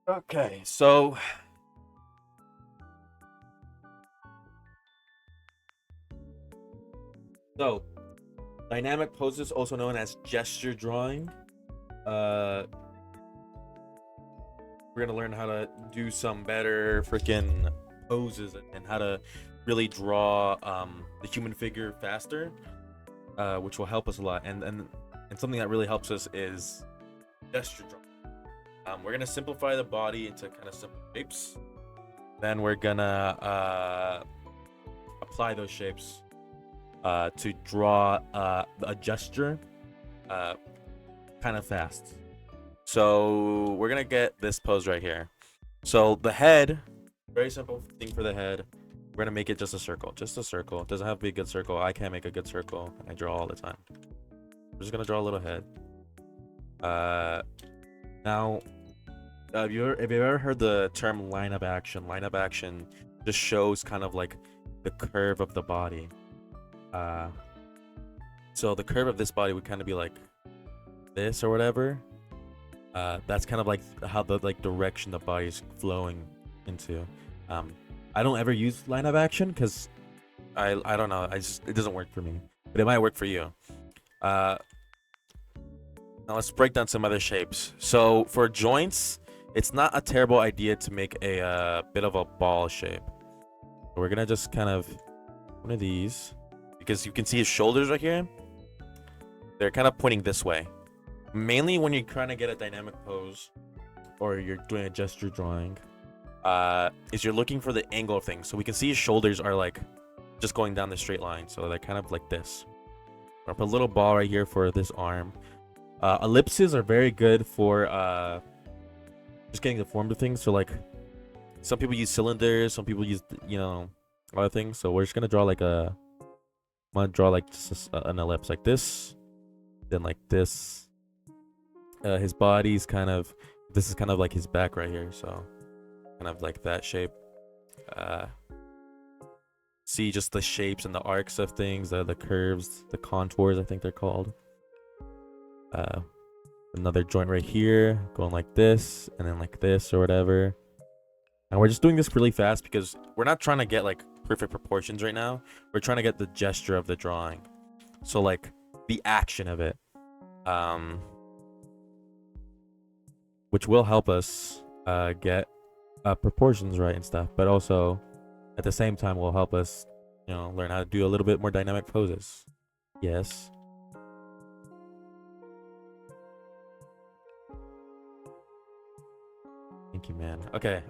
Okay, so dynamic poses, also known as gesture drawing. Uh, we're gonna learn how to do some better freaking poses and how to really draw the human figure faster, which will help us a lot. And something that really helps us is gesture drawing. We're gonna simplify the body into kind of simple shapes. Then we're gonna apply those shapes to draw a gesture uh, kind of fast. So we're gonna get this pose right here. So the head, very simple thing for the head. We're gonna make it just a circle, just a circle. It doesn't have to be a good circle. I can't make a good circle. I draw all the time. We're just gonna draw a little head. Now, if you've ever heard the term line of action just shows kind of like the curve of the body. Uh, so the curve of this body would kind of be like this or whatever. That's kind of like how the like direction the body's flowing into. I don't ever use line of action because I don't know. It doesn't work for me, but it might work for you. Uh, Now let's break down some other shapes. So for joints, it's not a terrible idea to make a bit of a ball shape. So we're gonna just kind of one of these because you can see his shoulders right here. They're kind of pointing this way. Mainly when you're trying to get a dynamic pose or you're doing a gesture drawing, is you're looking for the angle of things. So we can see his shoulders are like just going down the straight line. So they're kind of like this. I'll put a little ball right here for this arm. Ellipses are very good for just getting the form of things. So like some people use cylinders, some people use other things. So we're just gonna draw like I'm gonna draw like just an ellipse like this, then like this. His body's kind of this is kind of like his back right here, so kind of like that shape. See just the shapes and the arcs of things, the curves, the contours, I think they're called. Another joint right here going like this and then like this or whatever, and we're just doing this really fast because we're not trying to get like perfect proportions right now. We're trying to get the gesture of the drawing, so like the action of it, which will help us get proportions right and stuff, but also at the same time will help us learn how to do a little bit more dynamic poses. Yes. Thank you, man. Okay.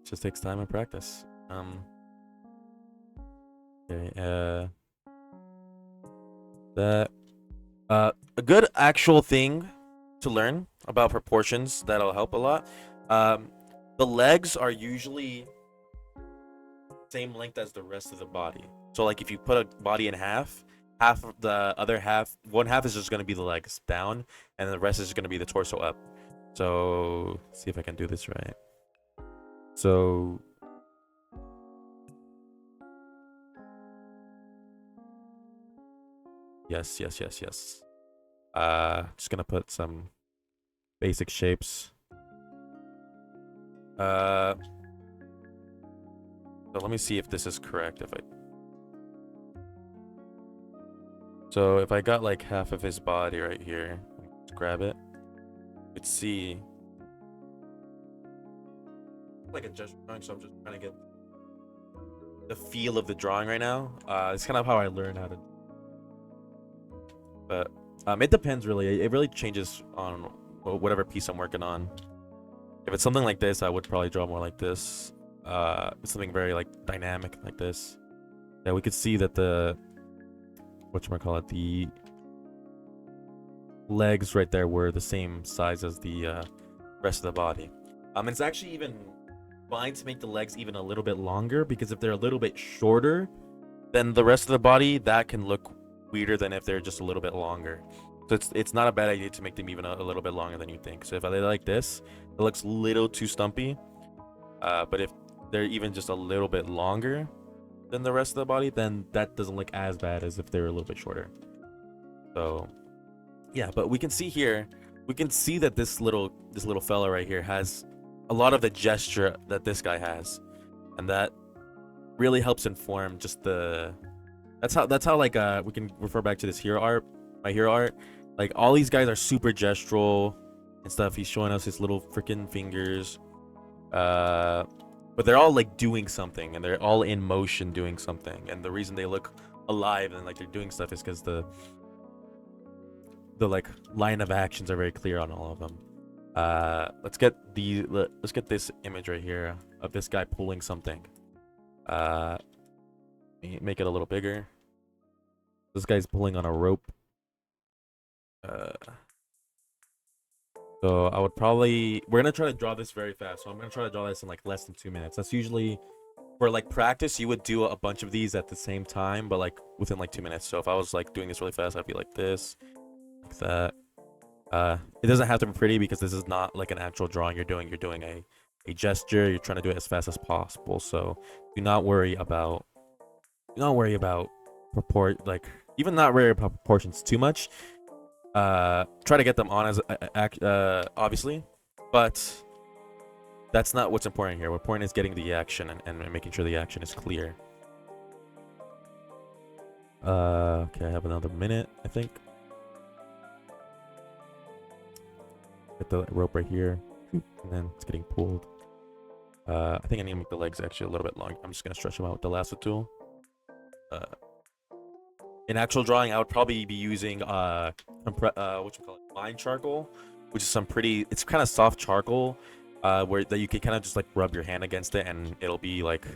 Just takes time and practice. Okay. That. A good actual thing to learn about proportions that'll help a lot. The legs are usually same length as the rest of the body. So like if you put a body in half of the other half, one half is just gonna be the legs down, and the rest is gonna be the torso up. So see if I can do this right. So yes. Just gonna put some basic shapes. So let me see if this is correct. So if I got like half of his body right here, let's grab it. You could see like a gesture drawing, so I'm just trying to get the feel of the drawing right now. It's kind of how I learned how to. But it depends really. It really changes on whatever piece I'm working on. If it's something like this, I would probably draw more like this. Something very like dynamic like this. Yeah, we could see that the the legs right there were the same size as the rest of the body. It's actually even fine to make the legs even a little bit longer, because if they're a little bit shorter than the rest of the body, that can look weirder than if they're just a little bit longer. So it's not a bad idea to make them even a little bit longer than you think. So if I lay like this, it looks a little too stumpy. But if they're even just a little bit longer than the rest of the body, then that doesn't look as bad as if they're a little bit shorter. So yeah, but we can see here, we can see that this little fella right here has a lot of the gesture that this guy has, and that really helps inform just the. That's how like we can refer back to this hero art, my hero art. Like all these guys are super gestural and stuff. He's showing us his little freaking fingers, but they're all like doing something, and they're all in motion doing something. And the reason they look alive and like they're doing stuff is because the like line of actions are very clear on all of them. Let's get this image right here of this guy pulling something. Make it a little bigger. This guy's pulling on a rope. So I would probably, we're gonna try to draw this very fast. So I'm gonna try to draw this in like less than 2 minutes. That's usually for like practice. You would do a bunch of these at the same time, but like within like 2 minutes. So if I was like doing this really fast, I'd be like this, like that. It doesn't have to be pretty because this is not like an actual drawing you're doing. You're doing a gesture. You're trying to do it as fast as possible. So do not worry about purport, like even not worry about proportions too much. Try to get them on as obviously, but that's not what's important here. What important is getting the action and making sure the action is clear. Okay, I have another minute, I think. Get the rope right here, and then it's getting pulled. I think I need to make the legs actually a little bit long. I'm just gonna stretch them out with the lasso tool. In actual drawing, I would probably be using what you call it, mine charcoal, which is some pretty. It's kind of soft charcoal, where that you can kind of just like rub your hand against it, and it'll be like,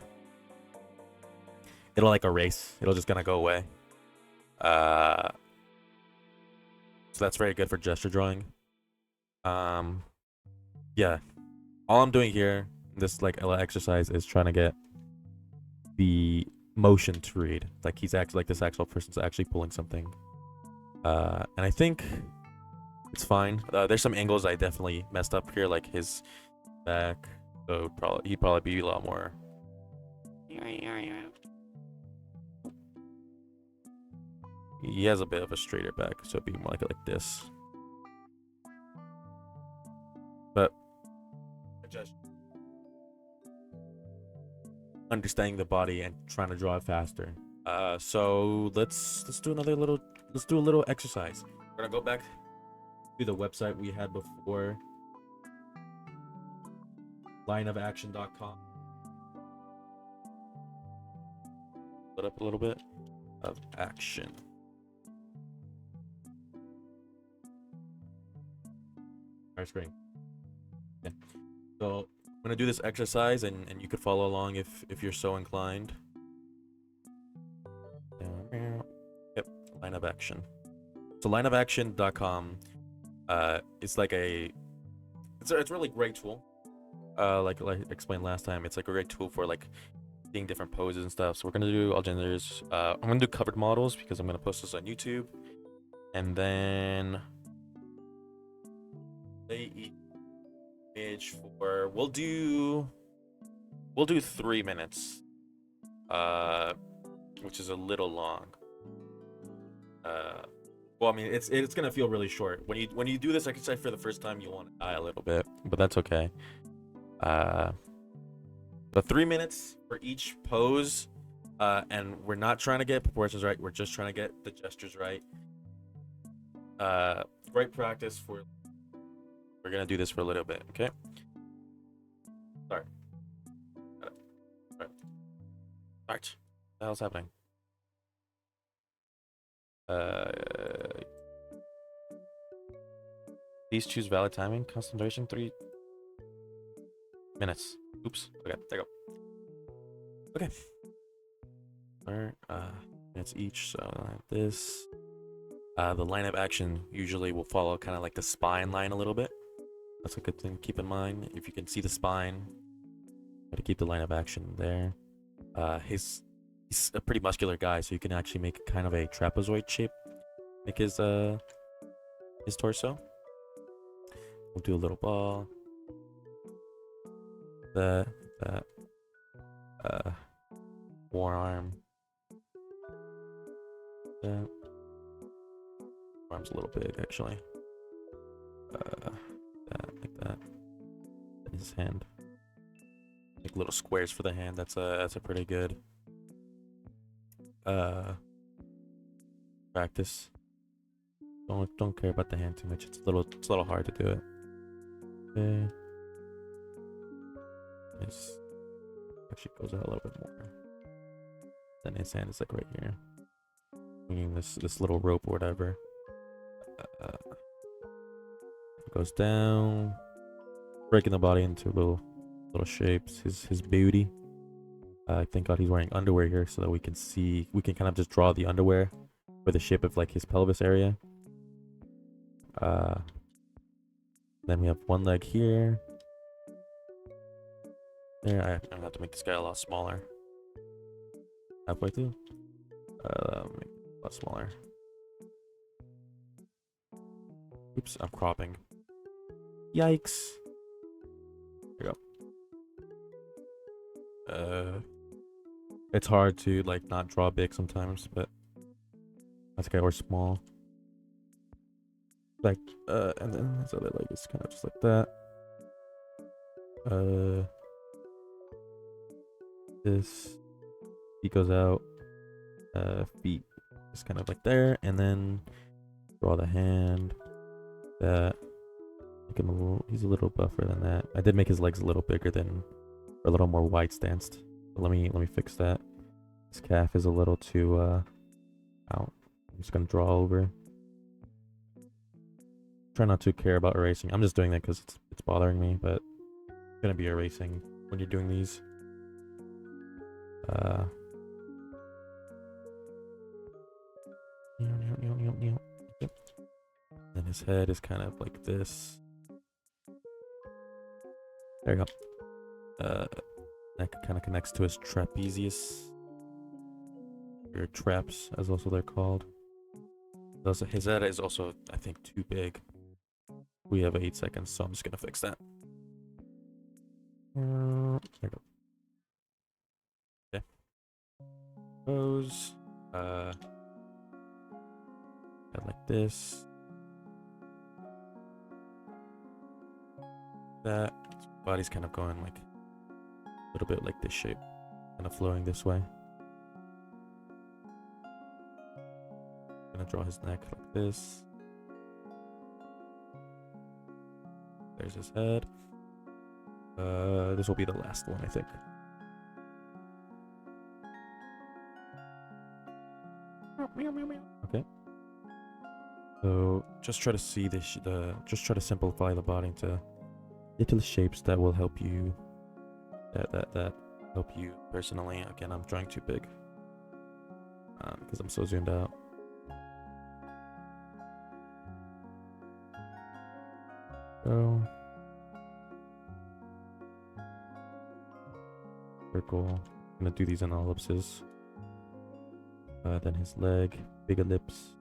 it'll like erase. It'll just gonna go away. So that's very good for gesture drawing. Yeah, all I'm doing here, this like exercise, is trying to get the motion to read, like he's actually, like this actual person's actually pulling something, and I think it's fine. There's some angles I definitely messed up here, like his back, so he'd probably be a lot more. He has a bit of a straighter back, so it'd be more like this. But just understanding the body and trying to draw it faster. So let's do a little exercise. We're gonna go back to the website we had before, lineofaction.com. Put up a little bit of action. Our screen. Yeah. So I'm gonna do this exercise, and you could follow along if you're so inclined. Yep, line of action. So lineofaction.com, it's like it's a really great tool. Like I explained last time, it's like a great tool for like seeing different poses and stuff. So we're gonna do all genders. I'm gonna do covered models because I'm gonna post this on YouTube, and then image for we'll do 3 minutes, which is a little long. Well, I mean, it's gonna feel really short when you do this exercise for the first time. You want to die a little bit, but that's okay. But 3 minutes for each pose, and we're not trying to get proportions right. We're just trying to get the gestures right. Great practice for. We're gonna do this for a little bit, okay? Start. Start. What the hell's happening? Please choose valid timing. Constant duration 3 minutes. Oops. Okay, there you go. Okay. Start. Minutes each. So like this. The line of action usually will follow kind of like the spine line a little bit. That's a good thing to keep in mind. If you can see the spine, try to keep the line of action there. He's a pretty muscular guy, so you can actually make kind of a trapezoid shape, like his torso. We'll do a little ball. That forearm. That. Arm's a little big, actually. Like that. And his hand. Make little squares for the hand. That's a pretty good practice. Don't care about the hand too much. It's a little hard to do it. Okay. This actually goes out a little bit more. Then his hand is like right here. Swinging this little rope or whatever. Goes down, breaking the body into little shapes. His booty. Thank God he's wearing underwear here so that we can kind of just draw the underwear for the shape of like his pelvis area. Then we have one leg here. There, I'm gonna have to make this guy a lot smaller. Halfway through. Make it a lot smaller. Oops, I'm cropping. Yikes. There you go. It's hard to like not draw big sometimes, but that's okay, or small. Like, and then his other leg is kind of just like that. This feet goes out. Feet is kind of like there, and then draw the hand. That. Make him a little. He's a little buffer than that. I did make his legs a little bigger than, or a little more wide stanced. But let me fix that. His calf is a little too out. I'm just gonna draw over. Try not to care about erasing. I'm just doing that because it's bothering me, but it's gonna be erasing when you're doing these. And his head is kind of like this. There you go. Neck kind of connects to his trapezius. Or traps, as also they're called. Also, his head is also, I think, too big. We have 8 seconds, so I'm just gonna fix that. There you go. Okay. Pose. Head like this. That. Body's kind of going like a little bit like this shape, kind of flowing this way. Gonna draw his neck like this. There's his head. This will be the last one, I think. Okay. So just try to see this. Just try to simplify the body into little shapes that will help you. That help you personally. Again, I'm drawing too big because I'm so zoomed out. So circle. I'm gonna do these in ellipses. Then his leg, big ellipse.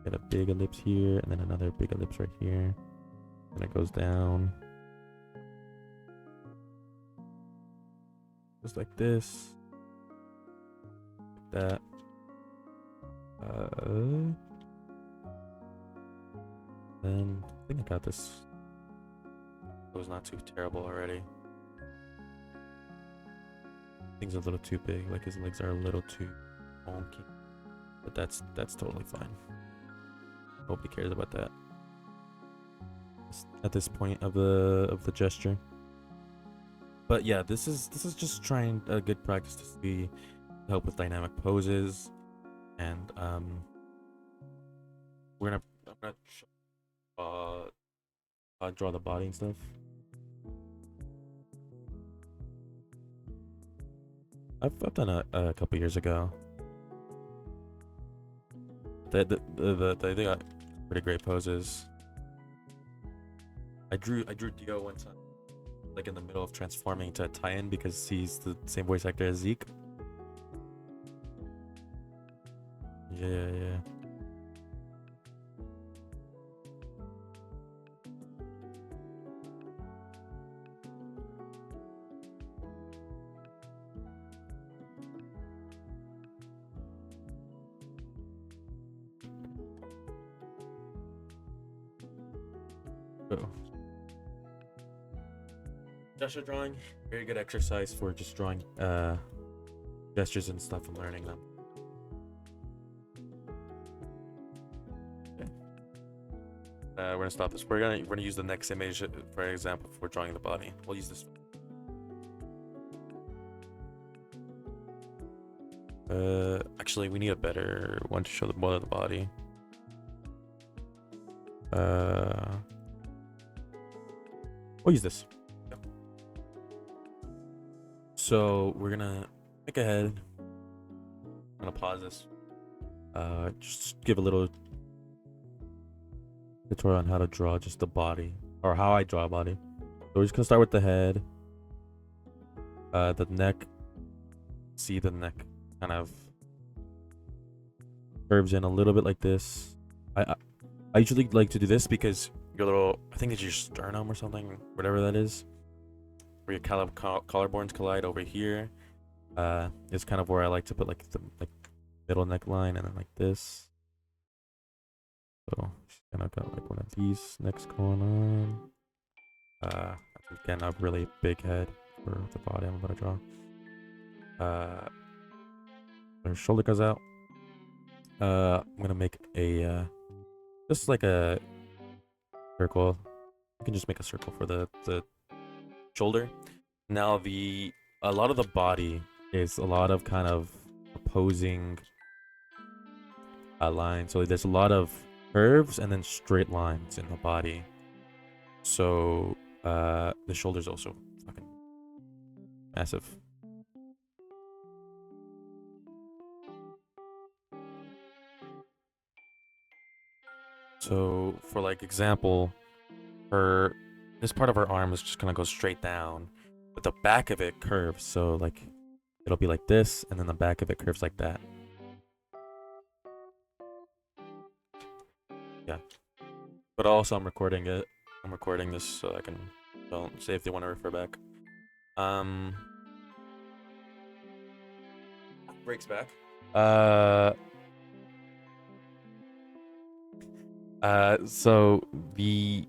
Get a big ellipse here, and then another big ellipse right here. And it goes down. Just like this. Like that. Then I think I got this. It was not too terrible already. Things are a little too big, like his legs are a little too wonky. But that's totally fine. Nobody cares about that at this point of the gesture. But yeah, this is just trying a good practice to see help with dynamic poses, and I'm gonna draw the body and stuff. I've done a couple years ago. They got pretty great poses. I drew Dio one time, like in the middle of transforming to a Titan because he's the same voice actor as Zeke. Yeah. So, gesture drawing, very good exercise for just drawing gestures and stuff and learning them. Okay. We're gonna stop this. We're gonna use the next image for example for drawing the body. We'll use this. Actually, we need a better one to show the more of the body. We'll use this. Yep. So we're gonna make a head. I'm gonna pause this. Just give a little tutorial on how to draw just the body, or how I draw a body. So we're just gonna start with the head. The neck. See the neck kind of curves in a little bit like this. I usually like to do this because your little, I think it's your sternum or something, whatever that is, where your collarbones collide over here. Is kind of where I like to put like the middle neckline, and then like this. So she's kind of got like one of these necks going on. Again, a really big head for the body I'm gonna draw. Her shoulder goes out. I'm gonna make a just like a circle. You can just make a circle for the shoulder. Now a lot of the body is a lot of kind of opposing lines. So there's a lot of curves and then straight lines in the body. So the shoulder's also fucking massive. So for like example, this part of her arm is just gonna go straight down, but the back of it curves. So like it'll be like this, and then the back of it curves like that. Yeah. But also I'm recording it. I'm recording this so I can don't say if they want to refer back. Breaks back. So the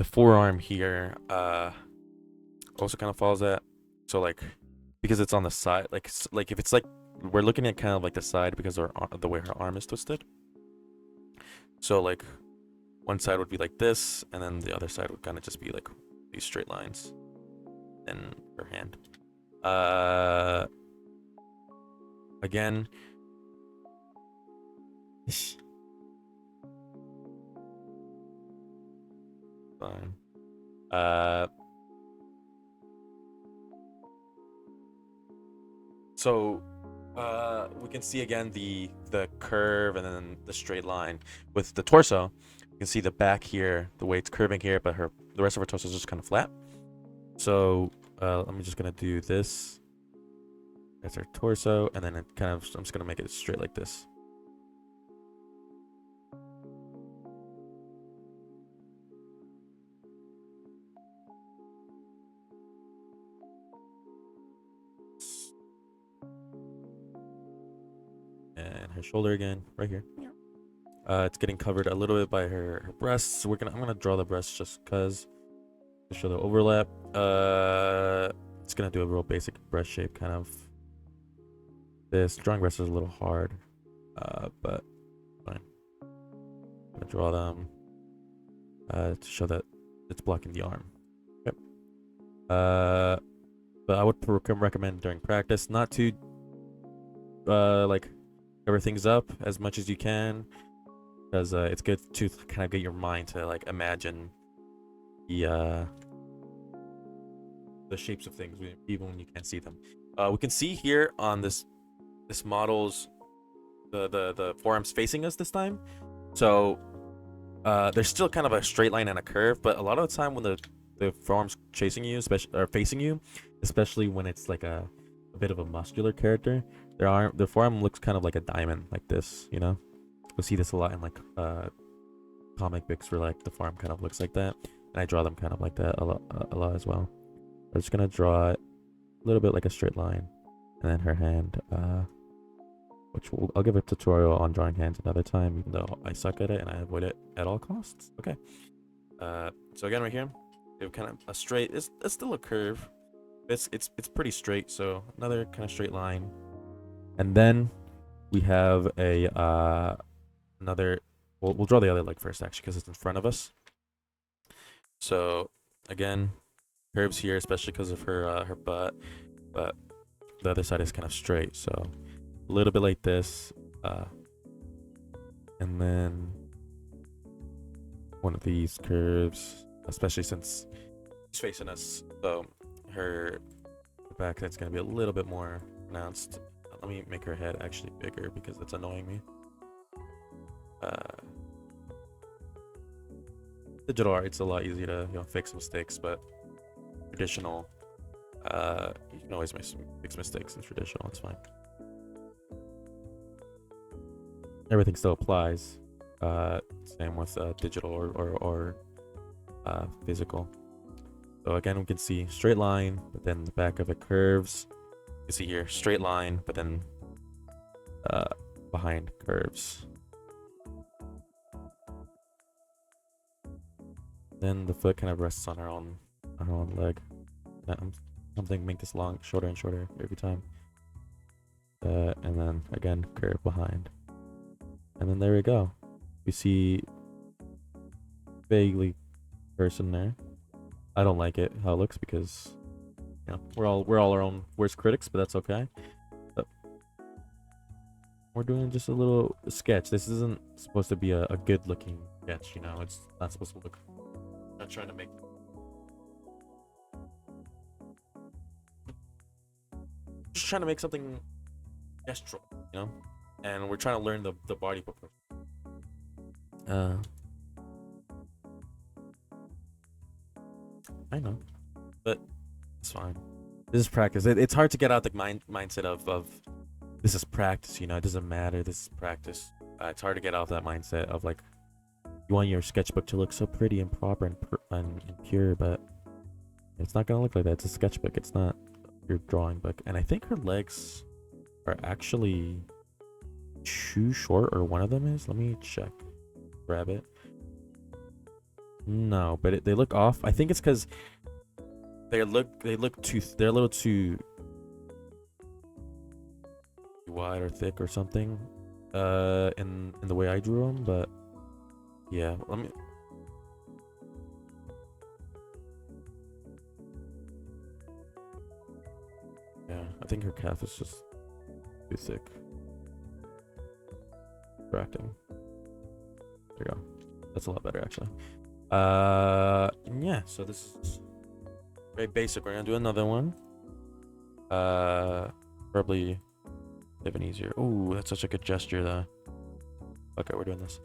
forearm here also kind of follows that. So like because it's on the side, like if it's like we're looking at kind of like the side because the way her arm is twisted. So like one side would be like this, and then the other side would kind of just be like these straight lines. And her hand. Again. Fine. So we can see again the curve and then the straight line with the torso. You can see the back here, the way it's curving here, but the rest of her torso is just kind of flat. So I'm just gonna do this. That's her torso, and then I'm just gonna make it straight like this. And her shoulder again, right here. Yeah. It's getting covered a little bit by her breasts. I'm gonna draw the breasts just cause to show the overlap. It's gonna do a real basic breast shape, kind of. This drawing breasts is a little hard, but fine. I'm gonna draw them to show that it's blocking the arm. Okay. But I would recommend during practice not to like cover things up as much as you can, because it's good to kind of get your mind to like imagine the shapes of things even when you can't see them. We can see here on this model's the forearms facing us this time, so there's still kind of a straight line and a curve, but a lot of the time when the forearms chasing you, especially or facing you, especially when it's like a bit of a muscular character, the forearm looks kind of like a diamond, like this, you know. You'll see this a lot in like comic books where like the forearm kind of looks like that, and I draw them kind of like that a lot as well. I'm just gonna draw it a little bit like a straight line, and then her hand, which I'll give a tutorial on drawing hands another time, even though I suck at it and I avoid it at all costs. Okay. So again, right here, we have kind of a straight. It's still a curve. It's pretty straight. So another kind of straight line, and then we have a another. We'll draw the other leg first, actually, because it's in front of us. So again, curves here, especially because of her butt, but the other side is kind of straight. So a little bit like this, and then one of these curves, especially since she's facing us. So her back that's gonna be a little bit more pronounced. Let me make her head actually bigger because that's annoying me. Digital art, it's a lot easier to fix mistakes, but traditional, you can always fix mistakes in traditional. It's fine. Everything still applies. Same with digital or physical. So again, we can see straight line, but then the back of it curves. You can see here straight line, but then behind curves. Then the foot kind of rests on her own leg. I'm thinking make this long, shorter and shorter every time. And then again curve behind. And then there we go. We see vaguely person there. I don't like it how it looks because we're all our own worst critics, but that's okay. But we're doing just a little sketch. This isn't supposed to be a good looking sketch, it's not supposed to look. I'm not trying to make just trying to make something gestural, and we're trying to learn the body proportion. I know, but it's fine. This is practice. It's hard to get out the mindset of this is practice. It doesn't matter. This is practice. It's hard to get out that mindset of like you want your sketchbook to look so pretty and proper and pure, but it's not gonna look like that. It's a sketchbook. It's not your drawing book. And I think her legs are actually too short, or one of them is. Let me check. Grab it. No, but they look off. I think it's because they're a little too wide or thick or something. In the way I drew them, but yeah. Let me. Yeah, I think her calf is just too thick. Distracting. There you go. That's a lot better actually. Yeah, so this is very basic. We're gonna do another one. Probably even easier. Ooh, that's such a good gesture though. Okay, we're doing this.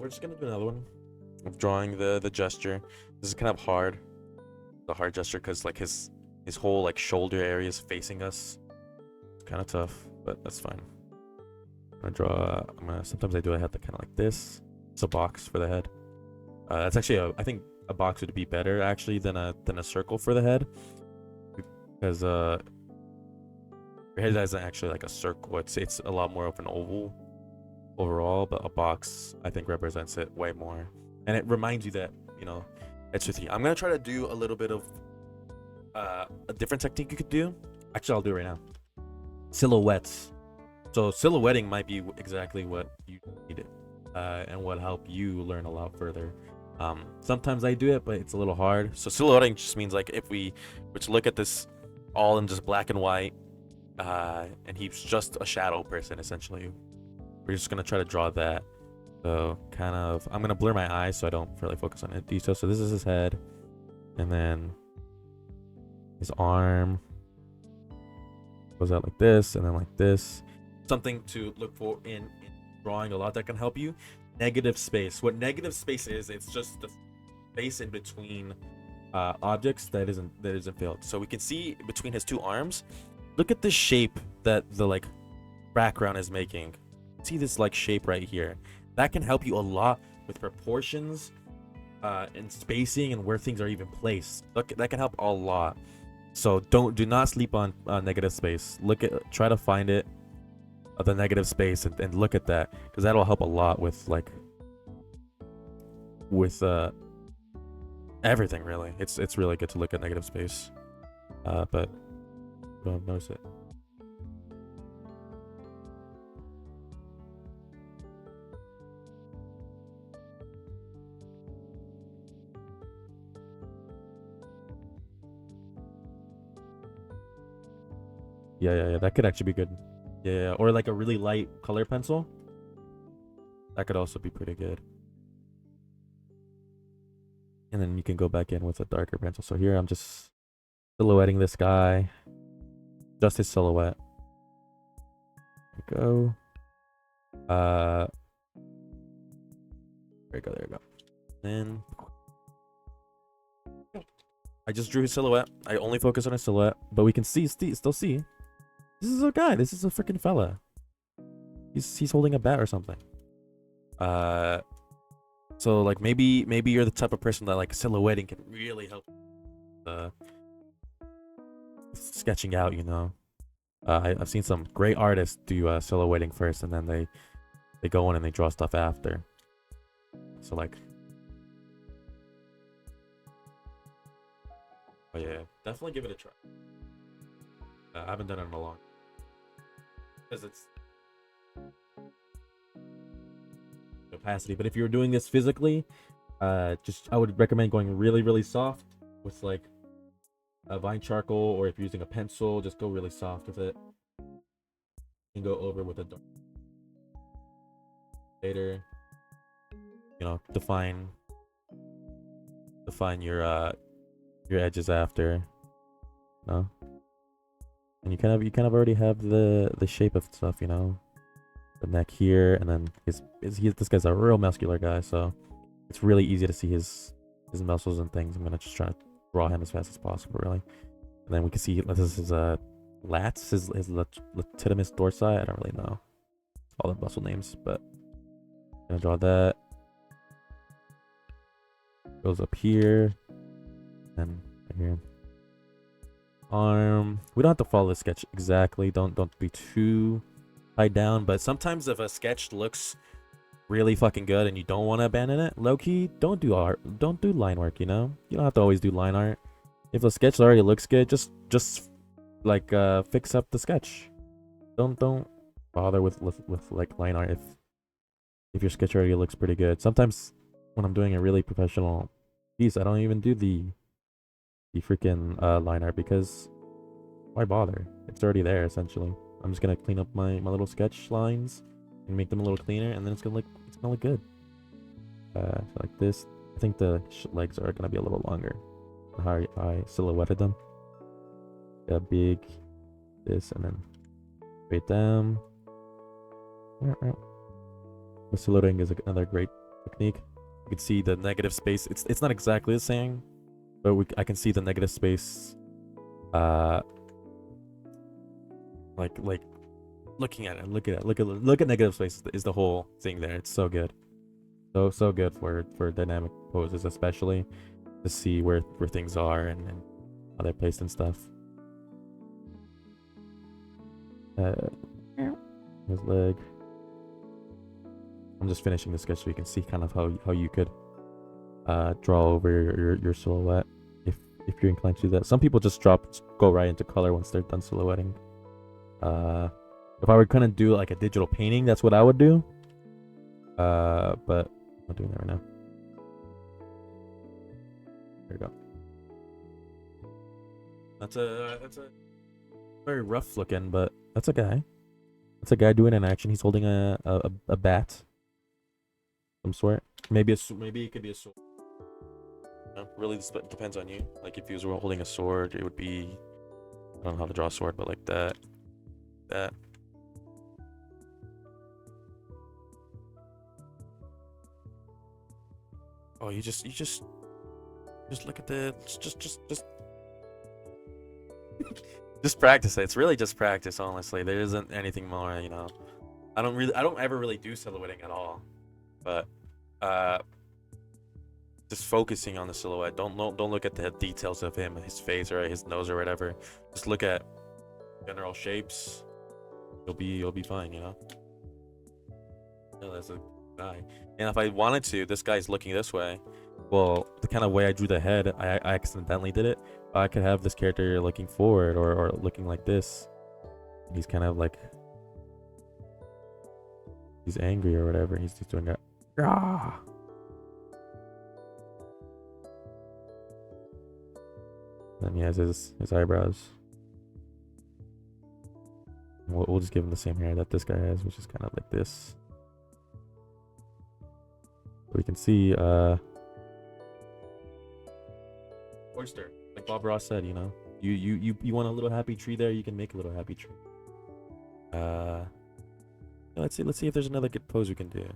We're just gonna do another one of drawing the gesture. This is kind of hard. The hard gesture because like his whole like shoulder area is facing us. It's kind of tough, but that's fine. Sometimes I do a head that kind of like this. It's a box for the head. That's actually I think a box would be better actually than a circle for the head, because your head isn't actually like a circle. It's a lot more of an oval overall, but a box I think represents it way more, and it reminds you that it's with you. I'm gonna try to do a little bit of a different technique you could do. Actually, I'll do it right now. Silhouettes. So silhouetting might be exactly what you needed, and would help you learn a lot further. Sometimes I do it, but it's a little hard. So silhouetting just means like if we were to look at this all in just black and white, and he's just a shadow person essentially. We're just gonna try to draw that. So kind of, I'm gonna blur my eyes so I don't really focus on detail. So this is his head, and then his arm goes out like this, and then like this. Something to look for in drawing a lot that can help you. Negative space. What negative space is, it's just the space in between objects that isn't filled. So we can see between his two arms. Look at the shape that the like background is making. See this like shape right here. That can help you a lot with proportions and spacing and where things are even placed. Look, that can help a lot. So do not sleep on negative space. Try to find it, the negative space, and look at that, because that'll help a lot with with everything really. It's really good to look at negative space. But don't notice it. Yeah. That could actually be good. Yeah. Or like a really light color pencil. That could also be pretty good. And then you can go back in with a darker pencil. So here I'm just silhouetting this guy. Just his silhouette. There we go. There we go. Then I just drew his silhouette. I only focus on his silhouette, but we can still see. This is a guy. This is a freaking fella. He's holding a bat or something. So like maybe you're the type of person that like silhouetting can really help sketching out, you know. I've seen some great artists do silhouetting first, and then they go in and they draw stuff after. So like, oh yeah, definitely give it a try. I haven't done it in a long, because it's capacity. But if you're doing this physically, I would recommend going really soft with like a Vine charcoal, or if you're using a pencil, just go really soft with it. And go over with a dark later. You know, define your edges after. No. And you kind of already have the shape of stuff, you know. The neck here, and then this guy's a real muscular guy, so it's really easy to see his muscles and things. I'm gonna just try to draw him as fast as possible, really. And then we can see this is his lats, his latissimus dorsi. I don't really know all the muscle names, but I'm gonna draw that. Goes up here, and right here. Arm. We don't have to follow the sketch exactly. Don't be too tied down. But sometimes if a sketch looks really fucking good and you don't want to abandon it, low key, don't do line work. You know, you don't have to always do line art. If the sketch already looks good, just like fix up the sketch. Don't bother with like line art if your sketch already looks pretty good. Sometimes when I'm doing a really professional piece, I don't even do the freaking line art, because why bother? It's already there essentially. I'm just gonna clean up my little sketch lines and make them a little cleaner, and then it's gonna look good. So like this. I think the legs are gonna be a little longer. How I silhouetted them. Yeah, big, this, and then straight down. The silhouetting is another great technique. You can see the negative space. It's not exactly the same, but I can see the negative space. Like looking at it, look at negative space is the whole thing there. It's so good, so good for dynamic poses, especially to see where things are and how they're placed and stuff. His leg. I'm just finishing the sketch so you can see kind of how you could draw over your silhouette if you're inclined to do that. Some people just go right into color once they're done silhouetting. If I were gonna do like a digital painting, that's what I would do. But I'm not doing that right now. There we go. That's a very rough looking, but that's a guy. That's a guy doing an action. He's holding a bat. Some sort. Maybe it could be a sword. Really depends on you. Like if he was holding a sword, it would be, I don't know how to draw a sword, but like that. Oh, you just look at the just practice it. It's really just practice, honestly. There isn't anything more, you know. I don't ever really do silhouetting at all. But just focusing on the silhouette. Don't look at the details of him, his face or his nose or whatever. Just look at general shapes. You'll be fine, you know. Yeah, that's a guy. And if I wanted to, this guy's looking this way. Well, the kind of way I drew the head, I accidentally did it. I could have this character looking forward or looking like this. He's kind of like he's angry or whatever. He's just doing that. Ah. Then he has his eyebrows. We'll just give him the same hair that this guy has, which is kind of like this. We can see oyster, like Bob Ross said, you know. You want a little happy tree there, you can make a little happy tree. Let's see if there's another good pose we can do.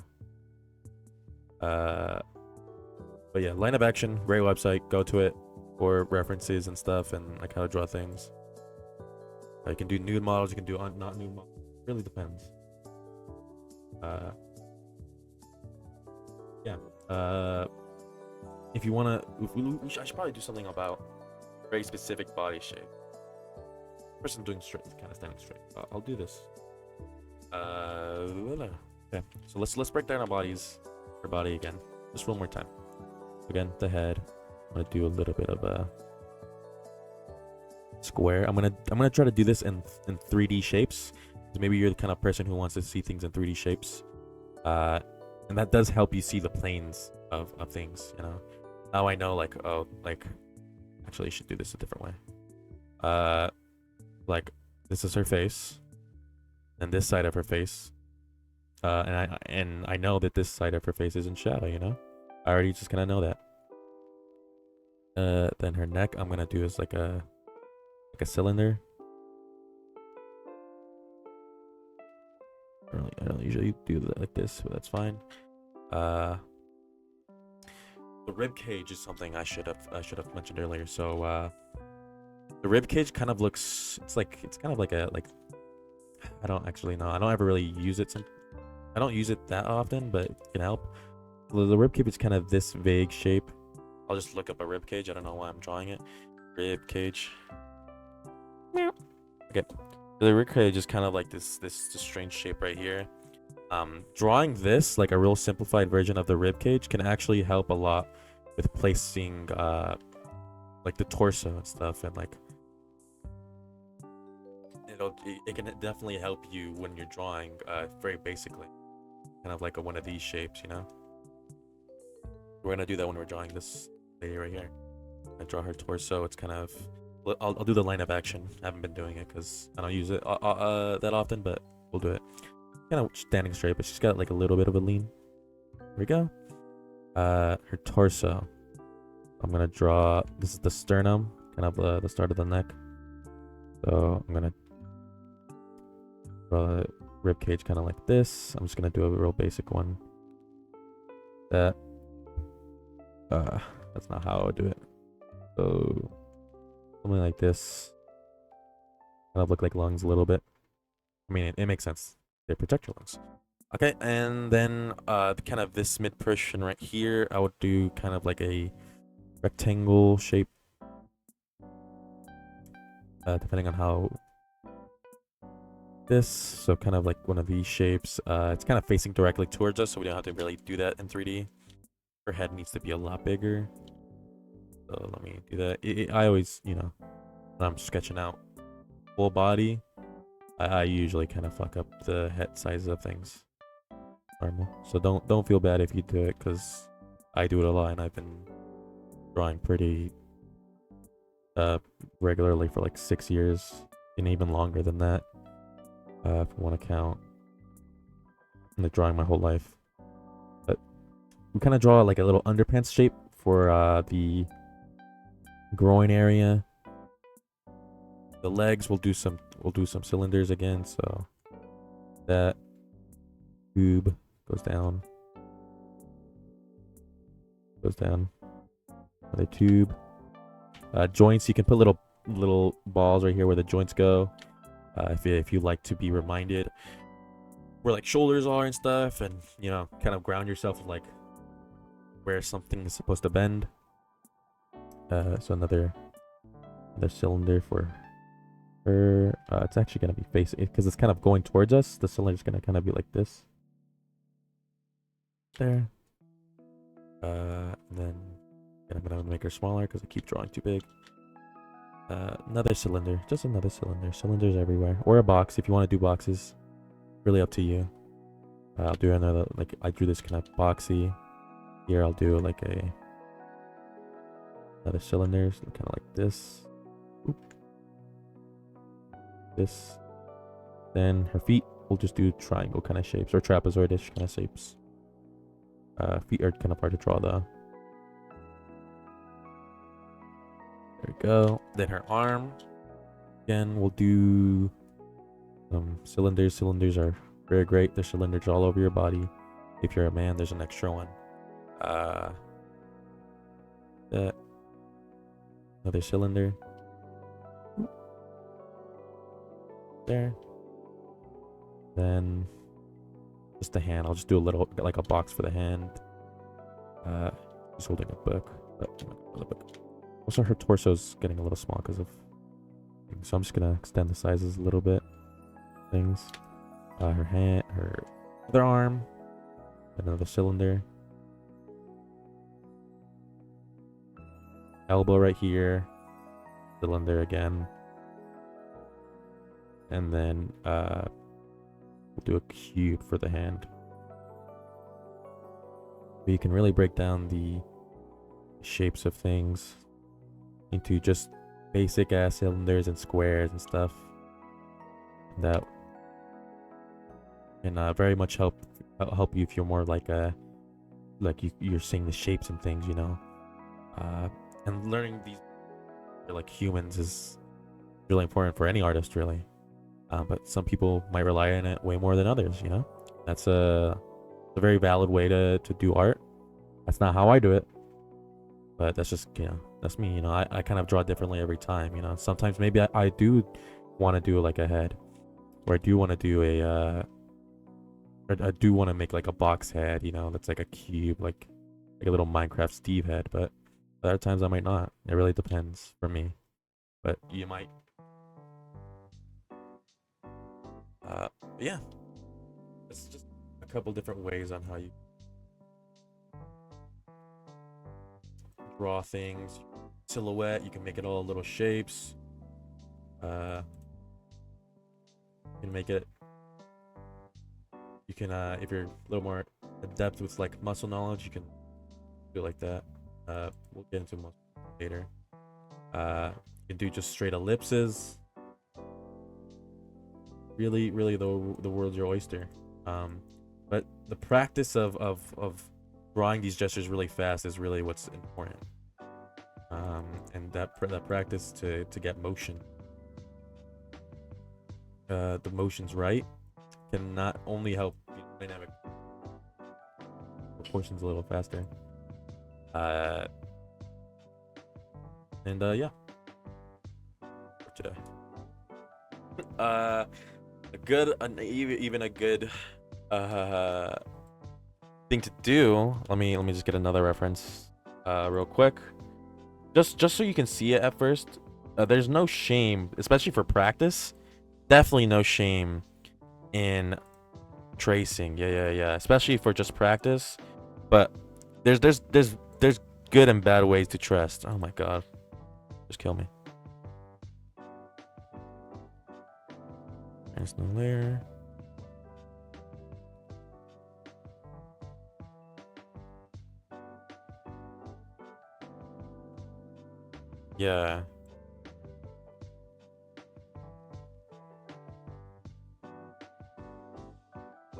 But yeah, Line of Action, great website, go to it for references and stuff and like how to draw things. You can do nude models, you can do not nude models. It really depends. Yeah. If you wanna, I should probably do something about very specific body shape. Person doing straight, kind of standing straight. I'll do this. Okay. So let's break down our bodies, our body again, just one more time. Again, the head. I'm gonna do a little bit of a square. I'm gonna try to do this in 3D shapes. So maybe you're the kind of person who wants to see things in 3D shapes. And that does help you see the planes of things, you know. Now I know, like, oh, like, actually, you should do this a different way. Like, this is her face, and this side of her face, and I know that this side of her face is in shadow, you know. I already just kind of know that. Then her neck, I'm gonna do is like a cylinder. I don't usually do that like this, but that's fine. The rib cage is something I should have mentioned earlier. So the rib cage kind of looks, it's kind of like I don't actually know. I don't ever really use it. I don't use it that often, but it can help. The rib cage is kind of this vague shape. I'll just look up a rib cage. I don't know why I'm drawing it. Rib cage. Okay. The rib cage is kind of like this strange shape right here. Drawing this, like a real simplified version of the rib cage, can actually help a lot with placing like the torso and stuff, and like it can definitely help you when you're drawing very basically, kind of like one of these shapes, you know. We're gonna do that when we're drawing this lady right here. I draw her torso. It's kind of, I'll do the line of action. I haven't been doing it because I don't use it that often, but we'll do it. Kind of standing straight, but she's got like a little bit of a lean. Here we go. Her torso. I'm gonna draw. This is the sternum, kind of the start of the neck. So I'm gonna draw the rib cage kind of like this. I'm just gonna do a real basic one. That's not how I would do it. So something like this. Kind of look like lungs a little bit. I mean, it makes sense. They protect your lungs. Okay, and then kind of this mid portion right here, I would do kind of like a rectangle shape. Depending on how this, so kind of like one of these shapes. It's kind of facing directly towards us, so we don't have to really do that in 3D. Her head needs to be a lot bigger. So let me do that. I always, you know, when I'm sketching out full body, I usually kind of fuck up the head size of things. Normal. So don't feel bad if you do it, because I do it a lot, and I've been drawing pretty regularly for like 6 years, and even longer than that, if you want to count. I'm like drawing my whole life. But we kind of draw like a little underpants shape for the groin area. The legs, we'll do some cylinders again. So that tube goes down, another tube. Joints, you can put little balls right here where the joints go, if you like to be reminded where like shoulders are and stuff, and you know, kind of ground yourself with like where something is supposed to bend. So another cylinder for her. It's actually gonna be facing because it's kind of going towards us. The cylinder's gonna kind of be like this. There. And then I'm gonna make her smaller because I keep drawing too big. Another cylinder, just another cylinder. Cylinders everywhere, or a box if you want to do boxes. Really up to you. I'll do another, like I drew this kind of boxy. Here I'll do like another cylinder, so kind of like this. Oop. This. Then her feet, we'll just do triangle kind of shapes or trapezoidish kind of shapes. Feet are kind of hard to draw though. There we go. Then her arm. Again, we'll do some cylinders. Cylinders are very great. There's cylinders all over your body. If you're a man, there's an extra one. That. Another cylinder. There. Then just the hand. I'll just do a little, like a box for the hand. She's holding a book. Also, her torso's getting a little small because of things. So I'm just gonna extend the sizes a little bit. Things. Her hand, her other arm, another cylinder. Elbow right here. Cylinder again. And then we'll do a cube for the hand. But you can really break down the shapes of things into just basic ass cylinders and squares and stuff. That can very much help you if you're more like you're seeing the shapes and things, you know. And learning these like humans is really important for any artist, really. But some people might rely on it way more than others, you know. That's a very valid way to do art. That's not how I do it, but that's just, you know, that's me, you know. I kind of draw differently every time, you know. Sometimes maybe I do want to do like a head, or I do want to do I do want to make like a box head, you know, that's like a cube, like a little Minecraft Steve head. But other times I might not. It really depends for me. But you might. Yeah, it's just a couple different ways on how you draw things. Silhouette, you can make it all little shapes. You can make it. You can, if you're a little more adept with like muscle knowledge, you can do it like that. We'll get into muscle later. You can do just straight ellipses. Really, the world's your oyster. But the practice of drawing these gestures really fast is really what's important. And that practice to get motion. The motion's right can not only help the dynamic proportions a little faster. Yeah. For today. Even a good thing to do. Let me just get another reference real quick. Just so you can see it at first. There's no shame, especially for practice. Definitely no shame in tracing. Yeah. Especially for just practice. But there's good and bad ways to trace. Oh my god. Just kill me. There's no layer. Yeah.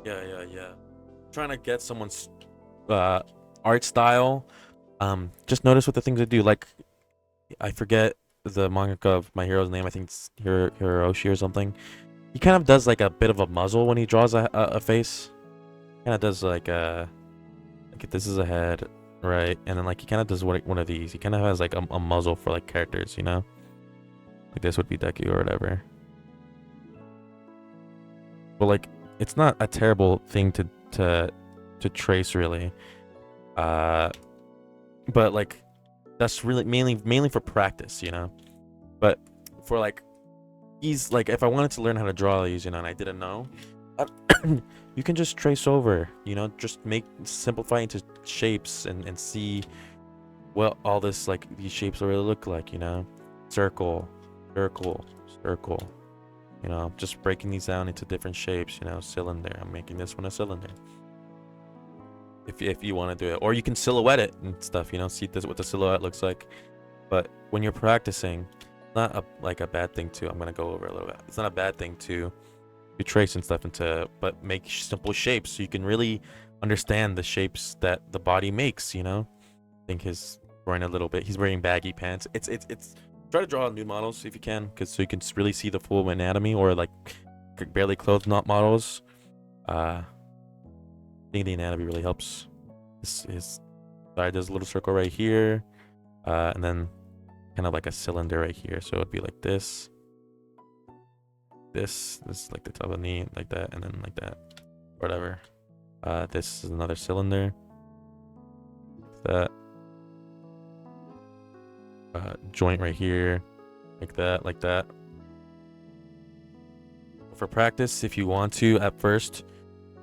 Yeah. Trying to get someone's art style. Just notice what the things they do. Like, I forget the mangaka of My Hero's name. I think it's Hiroshi or something. He kind of does like a bit of a muzzle when he draws a face. Kind of does like this is a head, right? And then like he kind of does one of these. He kind of has like a muzzle for like characters, you know? Like this would be Deku or whatever. But like it's not a terrible thing to trace really. But like that's really mainly for practice, But for like he's like if I wanted to learn how to draw these, and I didn't know, you can just trace over, just simplify into shapes and see what all this like these shapes really look like, circle, circle, circle. Just breaking these down into different shapes, cylinder. I'm making this one a cylinder. If you want to do it, or you can silhouette it and stuff, see this what the silhouette looks like. But when you're practicing, not a bad thing to. I'm gonna go over a little bit. It's not a bad thing to trace and stuff but make simple shapes so you can really understand the shapes that the body makes. I think he's wearing a little bit. He's wearing baggy pants. It's try to draw nude models if you can, so you can really see the full anatomy, or like barely clothed not models. I think the anatomy really helps. His side does a little circle right here, and then kind of like a cylinder right here. So it'd be like this. This is like the top of the knee, like that, and then like that, whatever. This is another cylinder. That joint right here, like that, like that. For practice, if you want to, at first,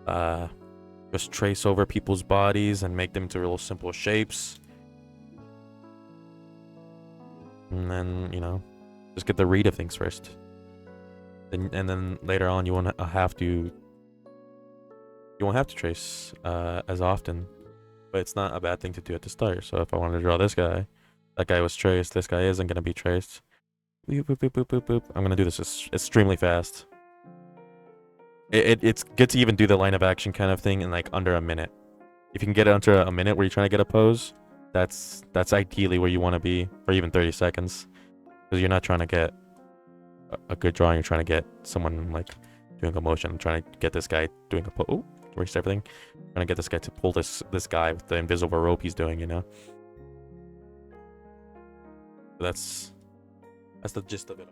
just trace over people's bodies and make them into real simple shapes, and then just get the read of things first. And then later on, you won't have to trace as often, but it's not a bad thing to do at the start. So if I wanted to draw this guy, that guy was traced. This guy isn't gonna be traced. Boop, boop, boop, boop, boop, boop. I'm gonna do this extremely fast. It's good to even do the line of action kind of thing in like under a minute. If you can get it under a minute where you're trying to get a pose, that's ideally where you want to be, or even 30 seconds, because you're not trying to get a good drawing. You're trying to get someone like doing a motion. I'm trying to get this guy doing a pose. Oh, erased everything. I'm trying to get this guy to pull this guy with the invisible rope he's doing. That's the gist of it.